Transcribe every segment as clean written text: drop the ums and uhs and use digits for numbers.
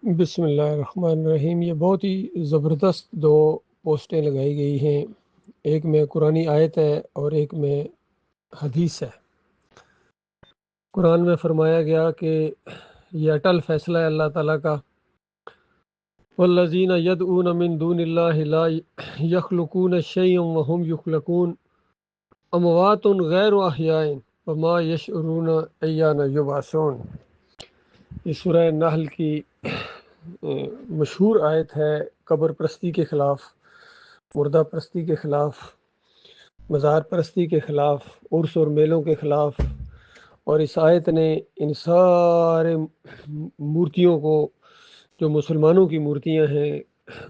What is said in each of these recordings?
بسم اللہ الرحمن الرحیم۔ یہ بہت ہی زبردست دو پوسٹیں لگائی گئی ہیں، ایک میں قرآنی آیت ہے اور ایک میں حدیث ہے۔ قرآن میں فرمایا گیا کہ یہ اٹل فیصلہ ہے اللہ تعالیٰ کا، والذین یدعون من دون اللہ لا یخلقون شیئا وهم یخلقون اموات غیر احیاء وما یشعرون ایان یبعثون۔ یہ سورہ نحل کی مشہور آیت ہے قبر پرستی کے خلاف، مردہ پرستی کے خلاف، مزار پرستی کے خلاف، عرس اور میلوں کے خلاف۔ اور اس آیت نے ان سارے مورتیوں کو، جو مسلمانوں کی مورتیاں ہیں،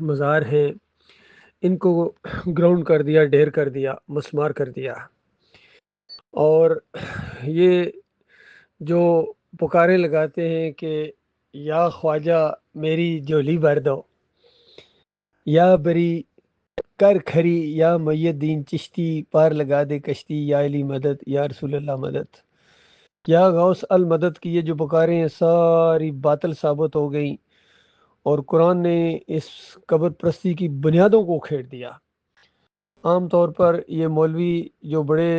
مزار ہیں، ان کو گراؤنڈ کر دیا، ڈھیر کر دیا، مسمار کر دیا۔ اور یہ جو پکارے لگاتے ہیں کہ یا خواجہ میری جھولی بھر دو، یا بری کر کھری، یا میت دین چشتی پار لگا دے کشتی، یا علی مدد، یا رسول اللہ مدد، یا غوث المدد کی یہ جو پکاریں ہیں ساری باطل ثابت ہو گئیں، اور قرآن نے اس قبر پرستی کی بنیادوں کو کھیڑ دیا۔ عام طور پر یہ مولوی جو بڑے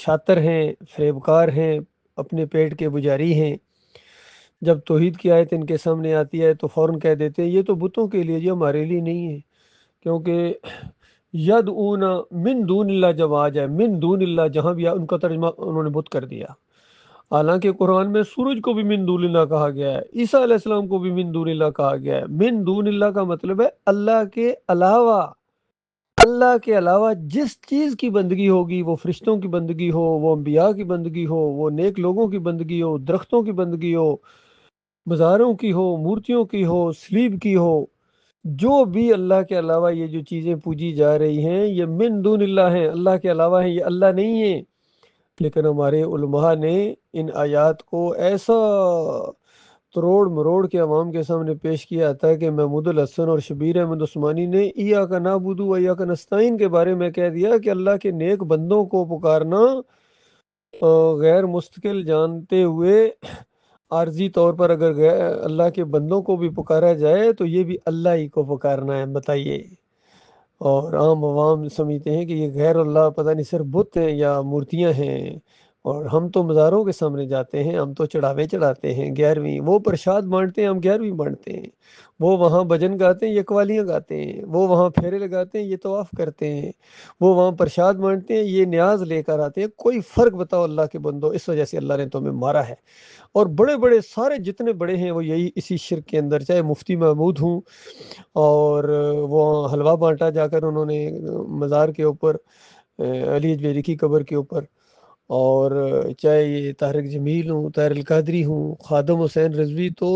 شاطر ہیں، فریبکار ہیں، اپنے پیٹ کے پجاری ہیں، جب توحید کی آیت ان کے سامنے آتی ہے تو فوراً کہہ دیتے ہیں یہ تو بتوں کے لیے، یہ ہمارے لیے نہیں ہے۔ کیونکہ یدعون من دون اللہ جب آ جائے، من دون اللہ جہاں بھی ان کا ترجمہ انہوں نے بت کر دیا، حالانکہ قرآن میں سورج کو بھی من دون اللہ کہا گیا ہے، عیسیٰ علیہ السلام کو بھی من دون اللہ کہا گیا ہے۔ من دون اللہ کا مطلب ہے اللہ کے علاوہ۔ اللہ کے علاوہ جس چیز کی بندگی ہوگی، وہ فرشتوں کی بندگی ہو، وہ انبیاء کی بندگی ہو، وہ نیک لوگوں کی بندگی ہو، درختوں کی بندگی ہو، مزاروں کی ہو، مورتیوں کی ہو، سلیب کی ہو، جو بھی اللہ کے علاوہ یہ جو چیزیں پوجی جا رہی ہیں یہ من دون اللہ ہیں، اللہ کے علاوہ ہیں، یہ اللہ نہیں ہیں۔ لیکن ہمارے علماء نے ان آیات کو ایسا تروڑ مروڑ کے عوام کے سامنے پیش کیا تھا کہ محمود الحسن اور شبیر احمد عثمانی نے ایاک نعبد و ایاک نستعین کے بارے میں کہہ دیا کہ اللہ کے نیک بندوں کو پکارنا غیر مستقل جانتے ہوئے عارضی طور پر اگر اللہ کے بندوں کو بھی پکارا جائے تو یہ بھی اللہ ہی کو پکارنا ہے، بتائیے۔ اور عام عوام سمجھتے ہیں کہ یہ غیر اللہ پتہ نہیں صرف بت ہیں یا مورتیاں ہیں، اور ہم تو مزاروں کے سامنے جاتے ہیں، ہم تو چڑھاوے چڑھاتے ہیں، 11ویں وہ پرشاد بانٹتے ہیں، ہم 11ویں بانٹتے ہیں، وہ وہاں بھجن گاتے ہیں، یہ قوالیاں گاتے ہیں، وہ وہاں پھیرے لگاتے ہیں، یہ طواف کرتے ہیں، وہ وہاں پرشاد بانٹتے ہیں، یہ نیاز لے کر آتے ہیں۔ کوئی فرق بتاؤ اللہ کے بندو، اس وجہ سے اللہ نے تمہیں مارا ہے۔ اور بڑے بڑے سارے جتنے بڑے ہیں وہ یہی اسی شرک کے اندر، چاہے مفتی محمود ہوں اور وہ حلوہ بانٹا جا کر انہوں نے مزار کے اوپر، علی اجمیری کی قبر کے اوپر، اور چاہے یہ طارق جمیل ہوں، طاہر القادری ہوں، خادم حسین رضوی، تو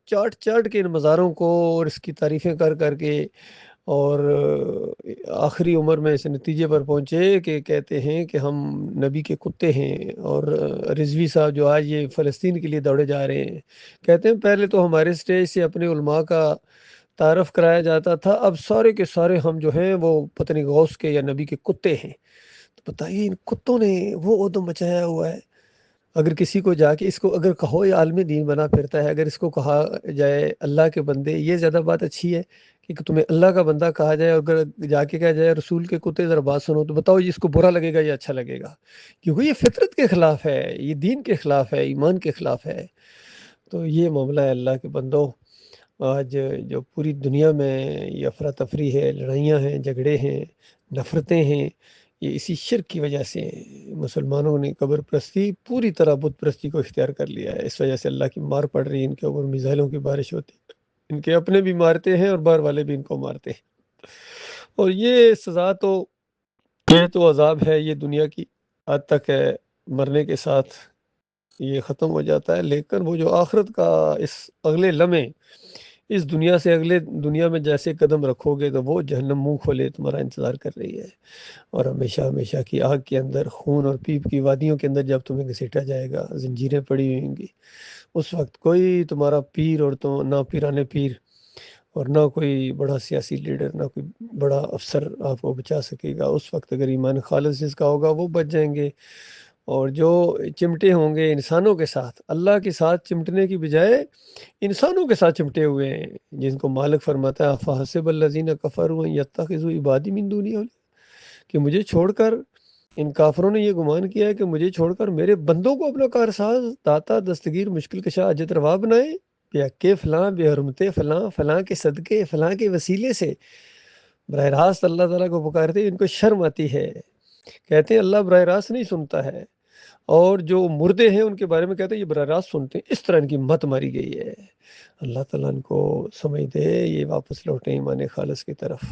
چاٹ چاٹ کے ان مزاروں کو اور اس کی تعریفیں کر کر کے، اور آخری عمر میں اس نتیجے پر پہنچے کہ کہتے ہیں کہ ہم نبی کے کتے ہیں۔ اور رضوی صاحب جو آج یہ فلسطین کے لیے دوڑے جا رہے ہیں، کہتے ہیں پہلے تو ہمارے سٹیج سے اپنے علماء کا تعارف کرایا جاتا تھا، اب سارے کے سارے ہم جو ہیں وہ پتنی غوث کے یا نبی کے کتے ہیں۔ تو بتائیے ان کتوں نے وہ ادم مچایا ہوا ہے۔ اگر کسی کو جا کے اس کو اگر کہو یہ عالم دین بنا پھرتا ہے، اگر اس کو کہا جائے اللہ کے بندے، یہ زیادہ بات اچھی ہے کہ تمہیں اللہ کا بندہ کہا جائے، اور اگر جا کے کہا جائے رسول کے کتے ذرا بات سنو، تو بتاؤ اس کو برا لگے گا یا اچھا لگے گا؟ کیونکہ یہ فطرت کے خلاف ہے، یہ دین کے خلاف ہے، ایمان کے خلاف ہے۔ تو یہ معاملہ ہے اللہ کے بندوں۔ آج جو پوری دنیا میں یہ افراتفری ہے، لڑائیاں ہیں، جھگڑے ہیں، نفرتیں ہیں، یہ اسی شرک کی وجہ سے ہیں۔ مسلمانوں نے قبر پرستی پوری طرح بت پرستی کو اختیار کر لیا ہے، اس وجہ سے اللہ کی مار پڑ رہی ہے، ان کے اوپر میزائلوں کی بارش ہوتی ہے، ان کے اپنے بھی مارتے ہیں اور باہر والے بھی ان کو مارتے ہیں۔ اور یہ سزا تو، یہ تو عذاب ہے، یہ دنیا کی حد تک ہے، مرنے کے ساتھ یہ ختم ہو جاتا ہے، لیکن وہ جو آخرت کا اس اگلے لمحے اس دنیا سے اگلے دنیا میں جیسے قدم رکھو گے تو وہ جہنم منہ کھولے تمہارا انتظار کر رہی ہے، اور ہمیشہ ہمیشہ کی آگ کے اندر، خون اور پیپ کی وادیوں کے اندر جب تمہیں گھسیٹا جائے گا، زنجیریں پڑی ہوئی ہوں گی، اس وقت کوئی تمہارا پیر اور تو نہ پیرانے پیر، اور نہ کوئی بڑا سیاسی لیڈر، نہ کوئی بڑا افسر آپ کو بچا سکے گا۔ اس وقت اگر ایمان خالص جس کا ہوگا وہ بچ جائیں گے، اور جو چمٹے ہوں گے انسانوں کے ساتھ، اللہ کے ساتھ چمٹنے کی بجائے انسانوں کے ساتھ چمٹے ہوئے ہیں، جن کو مالک فرماتا ہے فحسب الذین کفروا ان یتخذوا عبادی من دونی اولیاء، کہ مجھے چھوڑ کر ان کافروں نے یہ گمان کیا ہے کہ مجھے چھوڑ کر میرے بندوں کو اپنا کارساز، داتا، دستگیر، مشکل کشا، اجت روا بنائے، بے حق فلاں، بے حرمت فلاں، فلاں کے صدقے، فلاں کے وسیلے سے براہ راست اللہ تعالیٰ کو پکارتے، ان کو شرم آتی ہے، کہتے ہیں اللہ براہ راست نہیں سنتا ہے، اور جو مردے ہیں ان کے بارے میں کہتے ہیں یہ براہ راست سنتے ہیں، اس طرح ان کی مت ماری گئی ہے۔ اللہ تعالیٰ ان کو سمجھ دے، یہ واپس لوٹیں ایمان خالص کی طرف۔